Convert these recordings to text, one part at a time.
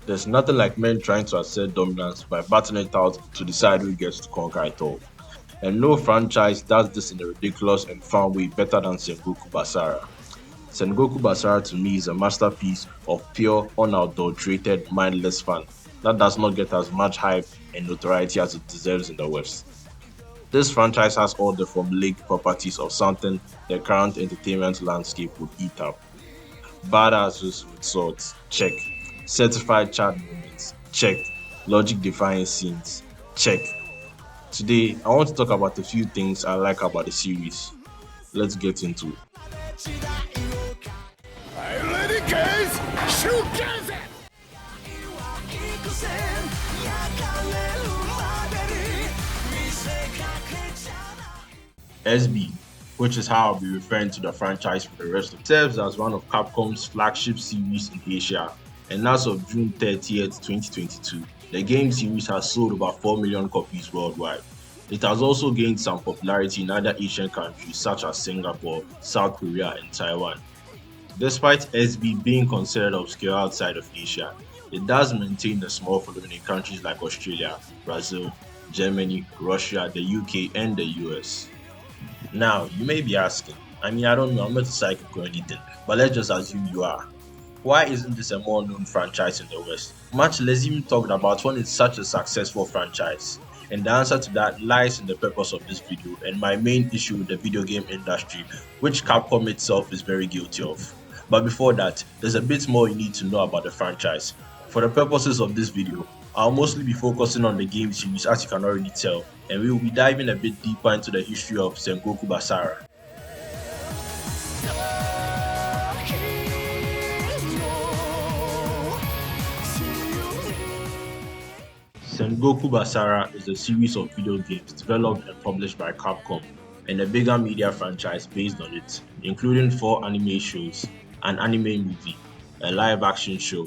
There's nothing like men trying to assert dominance by battling it out to decide who gets to conquer it all. And no franchise does this in a ridiculous and fun way better than Sengoku Basara. Sengoku Basara to me is a masterpiece of pure, unadulterated, mindless fun that does not get as much hype and notoriety as it deserves in the West. This franchise has all the formulaic properties of something the current entertainment landscape would eat up. Badasses with swords, check. Certified child moments, check. Logic defying scenes, check. Today, I want to talk about a few things I like about the series. Let's get into it. SB, which is how I'll be referring to the franchise for the rest of it, serves as one of Capcom's flagship series in Asia, and as of June 30th, 2022, the game series has sold over 4 million copies worldwide. It has also gained some popularity in other Asian countries such as Singapore, South Korea, and Taiwan. Despite SB being considered obscure outside of Asia, it does maintain a small following in countries like Australia, Brazil, Germany, Russia, the UK, and the US. Now, you may be asking, I don't know, I'm not a psychic or anything, but let's just assume you are. Why isn't this a more known franchise in the West? Much less even talked about when it's such a successful franchise. And the answer to that lies in the purpose of this video and my main issue with the video game industry, which Capcom itself is very guilty of. But before that, there's a bit more you need to know about the franchise. For the purposes of this video, I'll mostly be focusing on the game series as you can already tell, and we will be diving a bit deeper into the history of Sengoku Basara. Sengoku Basara is a series of video games developed and published by Capcom and a bigger media franchise based on it, including 4 anime shows, an anime movie, a live-action show,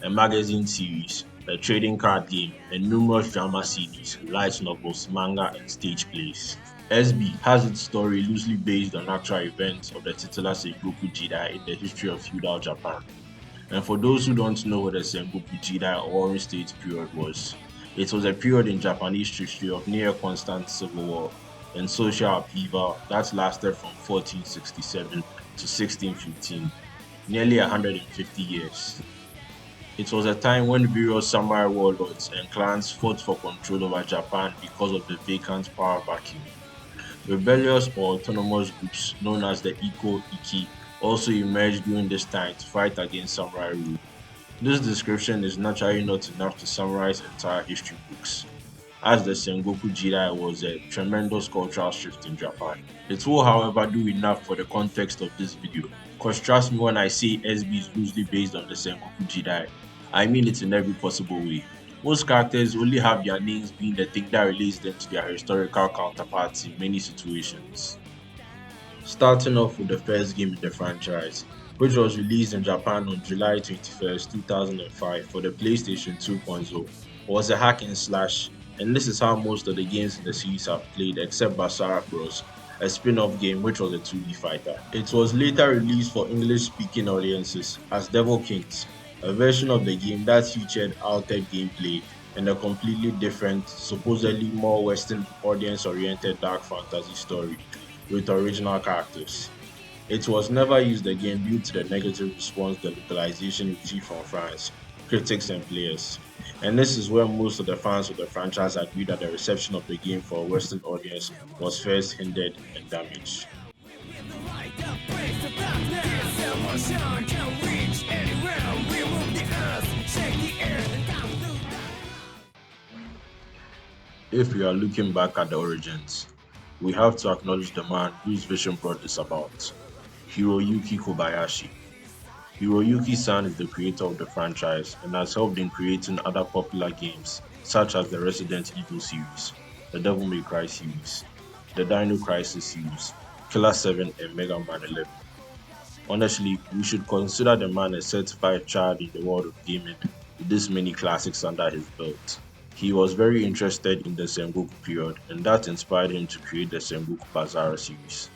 a magazine series, a trading card game, and numerous drama series, light novels, manga, and stage plays. SB has its story loosely based on actual events of the titular Sengoku Jidai in the history of feudal Japan. And for those who don't know what the Sengoku Jidai or Warring States period was, it was a period in Japanese history of near constant civil war and social upheaval that lasted from 1467 to 1615, nearly 150 years. It was a time when various samurai warlords and clans fought for control over Japan because of the vacant power vacuum. Rebellious or autonomous groups known as the Iko Iki also emerged during this time to fight against samurai rule. This description is naturally not enough to summarize entire history books, as the Sengoku Jidai was a tremendous cultural shift in Japan. It will, however, do enough for the context of this video, cause trust me when I say SB is loosely based on the Sengoku Jidai, I mean it in every possible way. Most characters only have their names being the thing that relates them to their historical counterparts in many situations. Starting off with the first game in the franchise, which was released in Japan on July 21st, 2005 for the PlayStation 2 was a hack and slash, and this is how most of the games in the series have played except Basara Cross, a spin-off game which was a 2D fighter. It was later released for English-speaking audiences as Devil Kings, a version of the game that featured altered gameplay and a completely different, supposedly more Western audience-oriented dark fantasy story with original characters. It was never used again due to the negative response the localization received from fans, critics, and players. And this is where most of the fans of the franchise agree that the reception of the game for a Western audience was first hindered and damaged. If we are looking back at the origins, we have to acknowledge the man whose vision brought this about, Hiroyuki Kobayashi. Hiroyuki-san is the creator of the franchise and has helped in creating other popular games such as the Resident Evil series, the Devil May Cry series, the Dino Crisis series, Killer 7, and Mega Man 11. Honestly, we should consider the man a certified child in the world of gaming with this many classics under his belt. He was very interested in the Sengoku period, and that inspired him to create the Sengoku Basara series.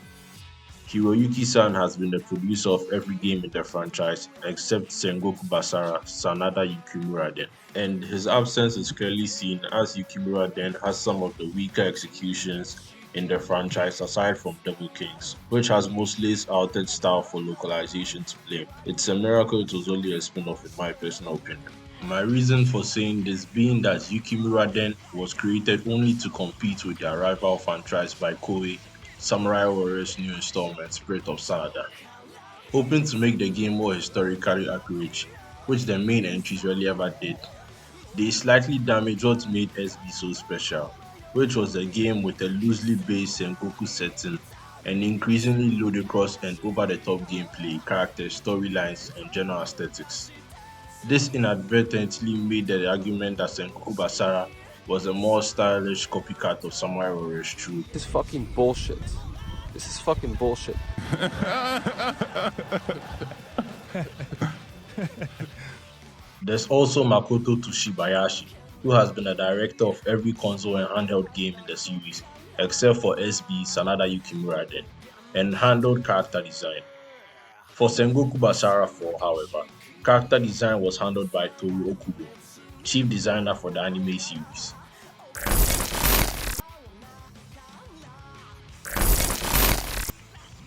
Hiroyuki-san has been the producer of every game in the franchise except Sengoku Basara Sanada Yukimura-den, and his absence is clearly seen as Yukimura-den has some of the weaker executions in the franchise aside from Double Kings, which has mostly its altered style for localization to blame. It's a miracle it was only a spin-off in my personal opinion. My reason for saying this being that Yukimura-den was created only to compete with their rival franchise by Koei, Samurai Warriors' new installment, Spirit of Sanada, hoping to make the game more historically accurate, which the main entries rarely ever did. They slightly damaged what made SB so special, which was a game with a loosely based Sengoku setting and increasingly ludicrous and over-the-top gameplay, characters, storylines, and general aesthetics. This inadvertently made the argument that Sengoku Basara was a more stylish copycat of Samurai Warriors true. This is fucking bullshit. This is fucking bullshit. There's also Makoto Tushibayashi, who has been a director of every console and handheld game in the series, except for SB Sanada Yukimura-den, and handled character design. For Sengoku Basara 4, however, character design was handled by Toru Okubo, chief designer for the anime series.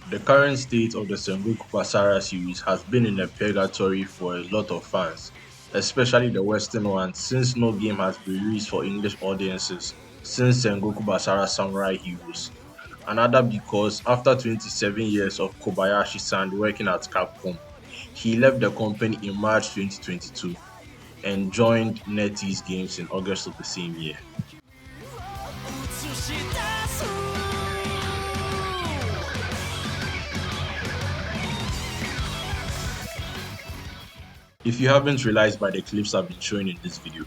The current state of the Sengoku Basara series has been in a purgatory for a lot of fans, especially the Western ones, since no game has been released for English audiences since Sengoku Basara Samurai Heroes. Another because after 27 years of Kobayashi-san working at Capcom, he left the company in March 2022 and joined NetEase Games in August of the same year. If you haven't realized by the clips I've been showing in this video,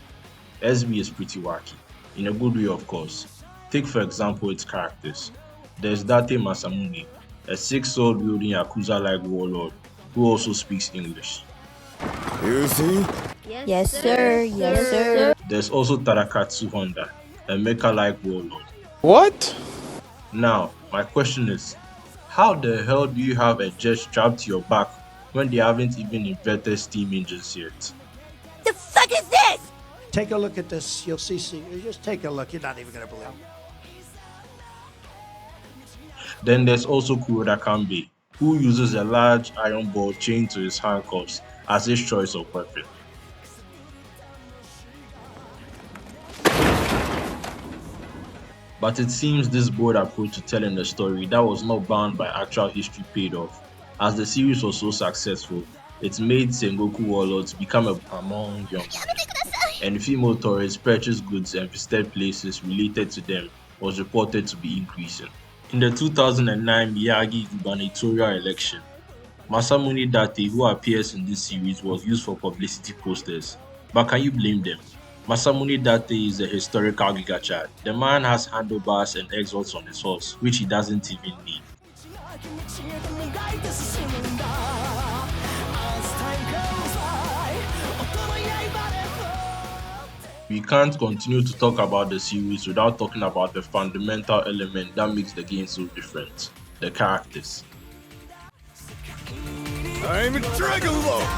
SB is pretty wacky, in a good way of course. Take for example its characters. There's Date Masamune, a 6-sword wielding Yakuza-like warlord who also speaks English. You see? Yes, sir. Yes, sir. There's also Tarakatsu Honda, a mecha-like warlord. What? Now, my question is, how the hell do you have a jet strapped to your back when they haven't even invented steam engines yet? The fuck is this? Take a look at this. You'll see. Just take a look. You're not even going to believe it. Then there's also Kuroda Kanbei, who uses a large iron ball chained to his handcuffs as his choice of weapon. But it seems this bold approach to telling the story that was not bound by actual history paid off. As the series was so successful, it made Sengoku warlords become among young women, and female tourists purchased goods and visited places related to them was reported to be increasing. In the 2009 Miyagi gubernatorial election, Masamune Date, who appears in this series, was used for publicity posters. But can you blame them? Masamune Date is a historical gigachad. The man has handlebars and exhausts on his horse, which he doesn't even need. We can't continue to talk about the series without talking about the fundamental element that makes the game so different: the characters. I'm Dragon Lord!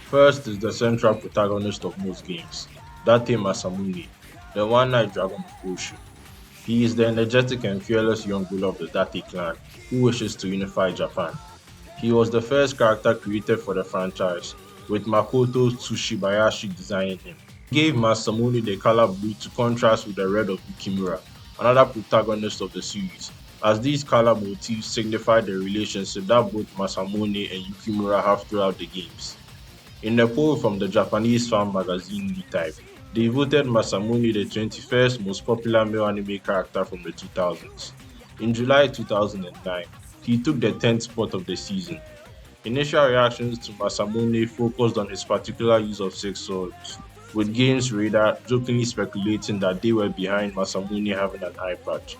First is the central protagonist of most games, Date Masamune, the one-eyed dragon of Oshu. He is the energetic and fearless young ruler of the Date clan who wishes to unify Japan. He was the first character created for the franchise, with Makoto Tsushibayashi designing him. He gave Masamune the color blue to contrast with the red of Yukimura, another protagonist of the series, as these color motifs signify the relationship that both Masamune and Yukimura have throughout the games. In a poll from the Japanese fan magazine Retype, they voted Masamune the 21st most popular male anime character from the 2000s. In July 2009, he took the 10th spot of the season. Initial reactions to Masamune focused on his particular use of 6 swords, with Games Radar jokingly speculating that they were behind Masamune having an eye patch.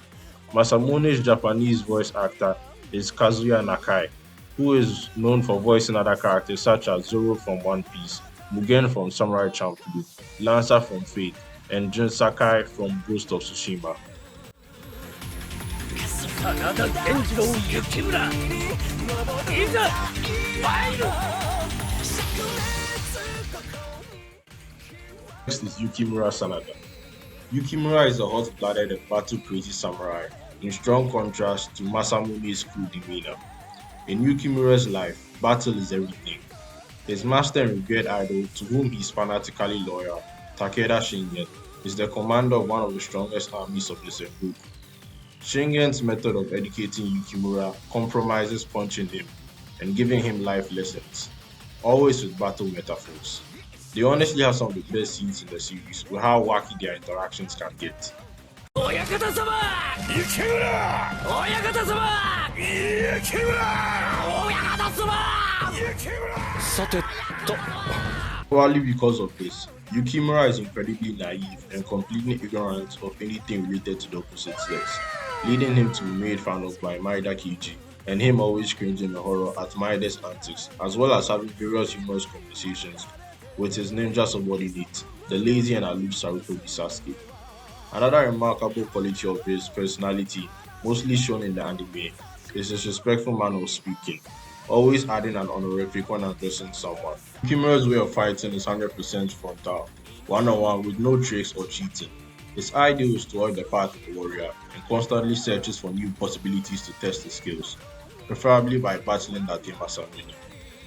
Masamune's Japanese voice actor is Kazuya Nakai, who is known for voicing other characters such as Zoro from One Piece Mugen from Samurai Champloo, Lancer from Fate, and Jin Sakai from Ghost of Tsushima. Next is Yukimura Sanada. Yukimura is a hot-blooded and battle-crazy samurai, in strong contrast to Masamune's cool demeanor. In Yukimura's life, battle is everything. His master and revered idol, to whom he is fanatically loyal, Takeda Shingen, is the commander of one of the strongest armies of the Sengoku. Shingen's method of educating Yukimura compromises punching him and giving him life lessons, always with battle metaphors. They honestly have some of the best scenes in the series with how wacky their interactions can get. Probably because of this, Yukimura is incredibly naive and completely ignorant of anything related to the opposite sex, leading him to be made fun of by Maeda Keiji, and him always cringing in horror at Maeda's antics, as well as having various humorous conversations with his ninja subordinate, the lazy and aloof Sarutobi Sasuke. Another remarkable quality of his personality, mostly shown in the anime, is his respectful manner of speaking, always adding an honorific when addressing someone. Yukimura's way of fighting is 100% frontal, one-on-one with no tricks or cheating. His ideal is to avoid the path of the warrior and constantly searches for new possibilities to test his skills, preferably by battling Date Masamune,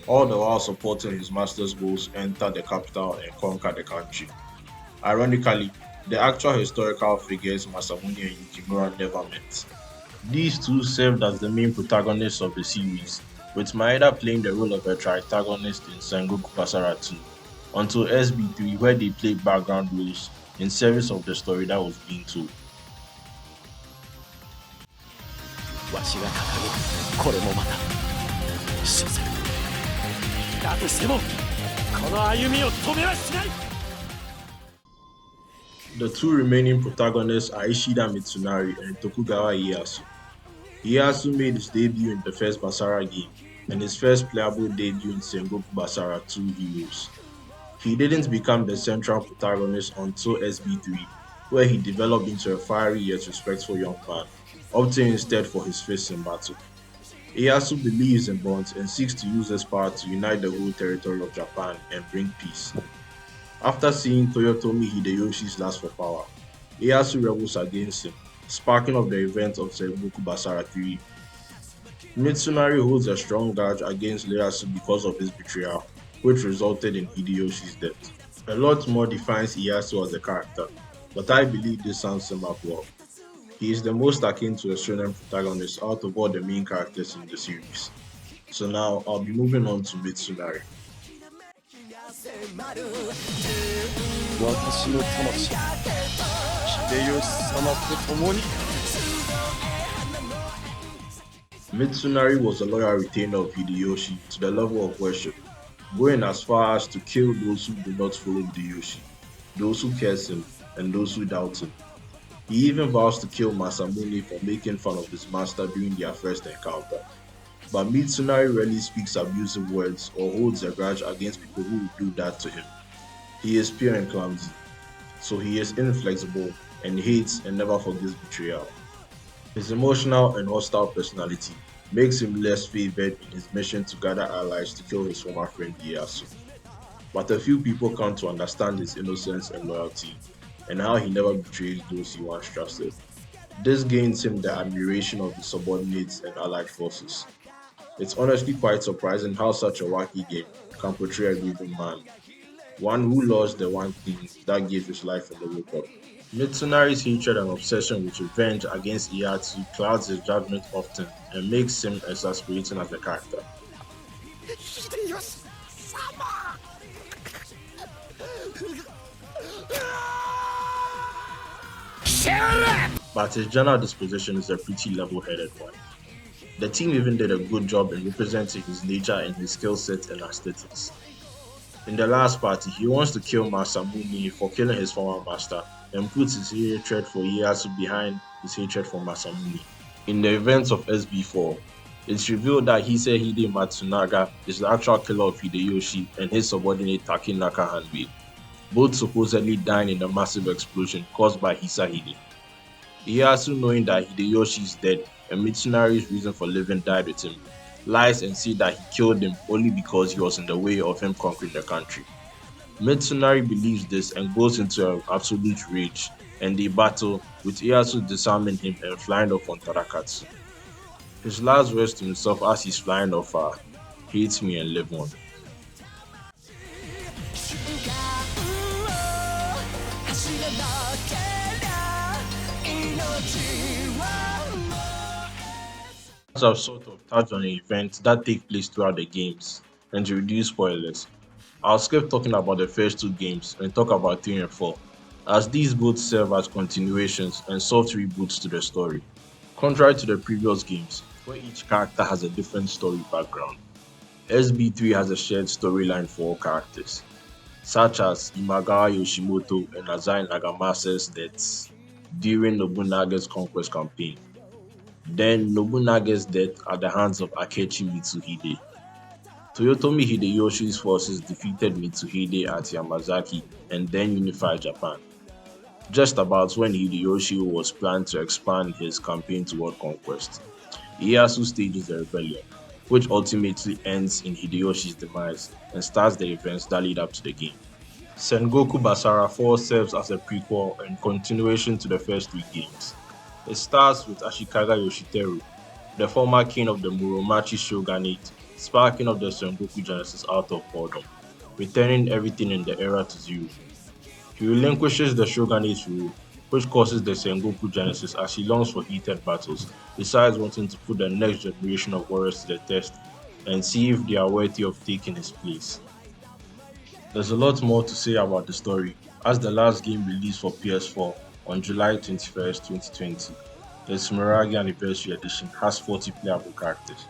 all the while supporting his master's goals to enter the capital and conquer the country. Ironically, the actual historical figures Masamune and Yukimura never met. These two served as the main protagonists of the series, with Maeda playing the role of a triantagonist in Sengoku Basara 2, until SB3 where they played background roles in service of the story that was being told. The two remaining protagonists are Ishida Mitsunari and Tokugawa Ieyasu. Ieyasu made his debut in the first Basara game and his first playable debut in Sengoku Basara 2 Heroes. He didn't become the central protagonist until SB3, where he developed into a fiery yet respectful young man, opting instead for his fists in battle. Ieyasu believes in bonds and seeks to use his power to unite the whole territory of Japan and bring peace. After seeing Toyotomi Hideyoshi's lust for power, Ieyasu rebels against him, sparking off the events of Sengoku Basara 3. Mitsunari holds a strong grudge against Ieyasu because of his betrayal, which resulted in Hideyoshi's death. A lot more defines Ieyasu as a character, but I believe this sums him up well. He is the most akin to a shonen protagonist out of all the main characters in the series. So now, I'll be moving on to Mitsunari. Mitsunari was a loyal retainer of Hideyoshi to the level of worship, going as far as to kill those who do not follow Hideyoshi, those who curse him, and those who doubt him. He even vows to kill Masamune for making fun of his master during their first encounter. But Mitsunari rarely speaks abusive words or holds a grudge against people who would do that to him. He is pure and clumsy, so he is inflexible and hates and never forgives betrayal. His emotional and hostile personality makes him less favored in his mission to gather allies to kill his former friend Ieyasu. But a few people come to understand his innocence and loyalty, and how he never betrays those he once trusted. This gains him the admiration of his subordinates and allied forces. It's honestly quite surprising how such a wacky game can portray a grieving man, one who lost the one thing that gave his life in the World Cup. Mitsunari's hatred and obsession with revenge against Ieyasu clouds his judgment often and makes him exasperating as a character. But his general disposition is a pretty level-headed one. The team even did a good job in representing his nature and his skill set and aesthetics. In the last party, he wants to kill Masamune for killing his former master and puts his hatred for Ieyasu behind his hatred for Masamune. In the events of SB4, It's revealed that Hisehide Matsunaga is the actual killer of Hideyoshi and his subordinate Takenaka Hanbei, both supposedly dying in a massive explosion caused by Hisahide. Ieyasu, knowing that Hideyoshi is dead and Mitsunari's reason for living died with him, lies and says that he killed him only because he was in the way of him conquering the country. Mitsunari believes this and goes into an absolute rage, and they battle, with Ieyasu disarming him and flying off on Tarakatsu. His last words to himself as he's flying off are, "Hate me and live on." As I've sort of touched on the events that take place throughout the games, and to reduce spoilers, I'll skip talking about the first two games and talk about 3 and 4, as these both serve as continuations and soft reboots to the story. Contrary to the previous games, where each character has a different story background, SB3 has a shared storyline for all characters, such as Imagawa Yoshimoto and Azai Nagamasa's deaths during Nobunaga's conquest campaign, then Nobunaga's death at the hands of Akechi Mitsuhide. Toyotomi Hideyoshi's forces defeated Mitsuhide at Yamazaki and then unified Japan, just about when Hideyoshi was planning to expand his campaign toward conquest. Ieyasu stages the rebellion, which ultimately ends in Hideyoshi's demise and starts the events that lead up to the game. Sengoku Basara 4 serves as a prequel and continuation to the first 3 games. It starts with Ashikaga Yoshiteru, the former king of the Muromachi Shogunate, sparking of the Sengoku Genesis out of boredom, returning everything in the era to zero. He relinquishes the Shogunate's rule, which causes the Sengoku Genesis as he longs for heated battles, besides wanting to put the next generation of warriors to the test and see if they are worthy of taking his place. There's a lot more to say about the story, as the last game released for PS4 on July 21st, 2020, the Sumeragi Anniversary Edition has 40 playable characters.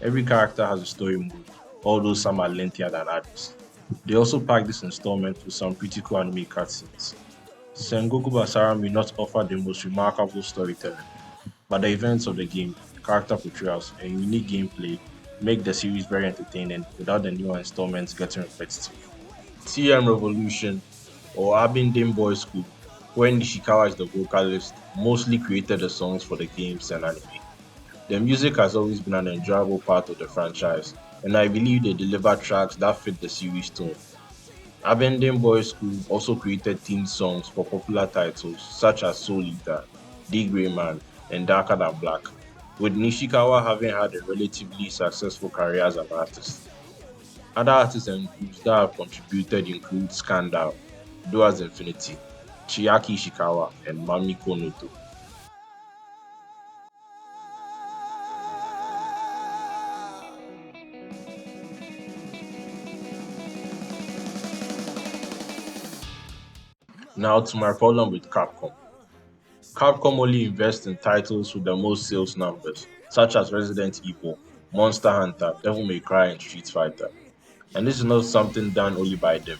Every character has a story mode, although some are lengthier than others. They also packed this installment with some pretty cool anime cutscenes. Sengoku Basara may not offer the most remarkable storytelling, but the events of the game, character portrayals, and unique gameplay make the series very entertaining without the newer installments getting repetitive. TM Revolution, or Abingdon Boys School, where Nishikawa is the vocalist, mostly created the songs for the games and anime. The music has always been an enjoyable part of the franchise, and I believe they deliver tracks that fit the series tone. Abingdon Boys School also created theme songs for popular titles such as Soul Eater, The Grey Man, and Darker Than Black, with Nishikawa having had a relatively successful career as an artist. Other artists and groups that have contributed include Scandal, Doa's Infinity, Chiaki Ishikawa, and Mamiko Noto. Now to my problem with Capcom. Capcom only invests in titles with the most sales numbers, such as Resident Evil, Monster Hunter, Devil May Cry, and Street Fighter. And this is not something done only by them.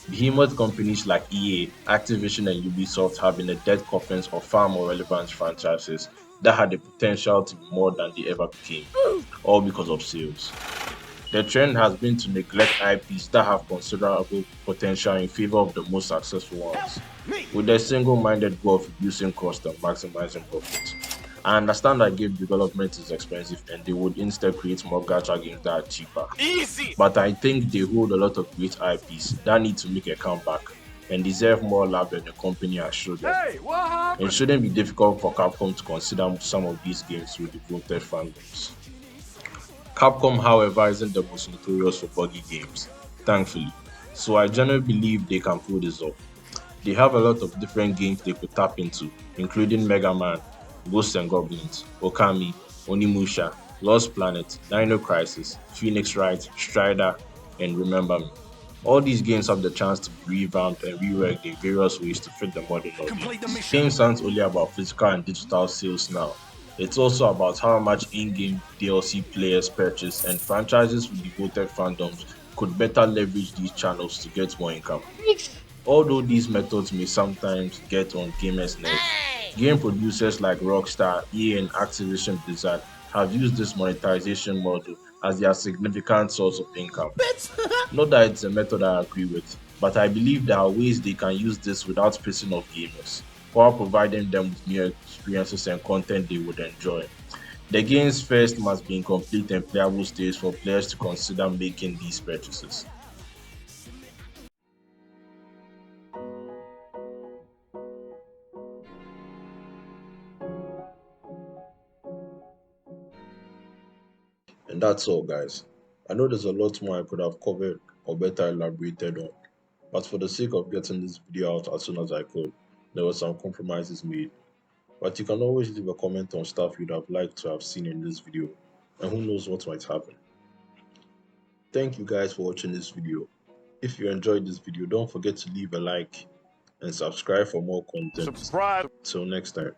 Behemoth companies like EA, Activision, and Ubisoft have been the dead coffins of far more relevant franchises that had the potential to be more than they ever became, all because of sales. The trend has been to neglect IPs that have considerable potential in favor of the most successful ones, with a single-minded goal of reducing cost and maximizing profits. I understand that game development is expensive and they would instead create more gacha games that are cheaper. Easy. But I think they hold a lot of great IPs that need to make a comeback and deserve more love than the company has showed them. It shouldn't be difficult for Capcom to consider some of these games with devoted fandoms. Capcom, however, isn't the most notorious for buggy games, thankfully, so I genuinely believe they can pull this off. They have a lot of different games they could tap into, including Mega Man, Ghosts and Goblins, Okami, Onimusha, Lost Planet, Dino Crisis, Phoenix Wright, Strider, and Remember Me. All these games have the chance to be revamped and reworked in various ways to fit the modern audience. Games aren't only about physical and digital sales now. It's also about how much in-game DLC players purchase, and franchises with devoted fandoms could better leverage these channels to get more income. Although these methods may sometimes get on gamers' nerves, game producers like Rockstar, EA, and Activision Blizzard have used this monetization model as their significant source of income. Not that it's a method I agree with, but I believe there are ways they can use this without pissing off gamers, while providing them with new experiences and content they would enjoy. The game's first must be in complete and playable states for players to consider making these purchases. And that's all, guys. I know there's a lot more I could have covered or better elaborated on, but for the sake of getting this video out as soon as I could, there were some compromises made. But you can always leave a comment on stuff you'd have liked to have seen in this video, and who knows what might happen. Thank you guys for watching this video. If you enjoyed this video, don't forget to leave a like and subscribe for more content. Subscribe. Till next time.